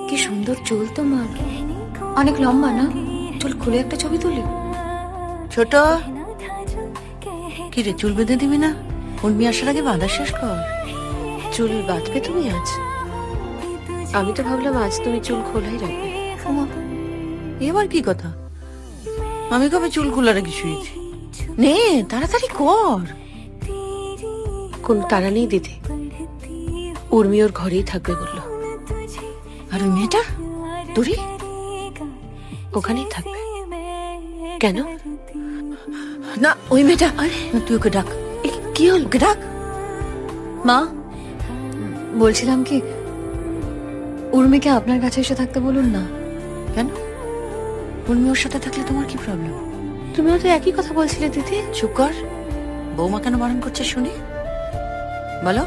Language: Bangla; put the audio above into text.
কি সুন্দর চুল তোমার, অনেক লম্বা না? চুল খুলে একটা ছবি তুলি। ছোট কি রে, চুল বেঁধে দিবি না? উর্মি আসার আগে বাঁধা শেষ কর। চুল বাঁধবে তুমি আজ? আমি তো ভাবলাম আজ তুমি চুল খোলাই রাখবে। এবার কি কথা? আমি কবে চুল খোলা রেখে শুয়েছি? নে তাড়াতাড়ি কর। কোন তারা নেই দিদি, উর্মি ওর ঘরেই থাকবে বললো। আর ওই মেয়েটা তোরই ওখানেই থাকবে। কেন? না ওই মেয়েটা, আরে তুই ওকে ডাক। কি হল? ওকে ডাক। মা, বলছিলাম কি, উর্মিকে আপনার কাছে এসে থাকতে বলুন না। কেন? উর্মি ওর সাথে থাকলে তোমার কি প্রবলেম? তুমিও তো একই কথা বলছিলে দিদি। চুপ কর। বৌমা কেন বারণ করছে শুনি, বলো।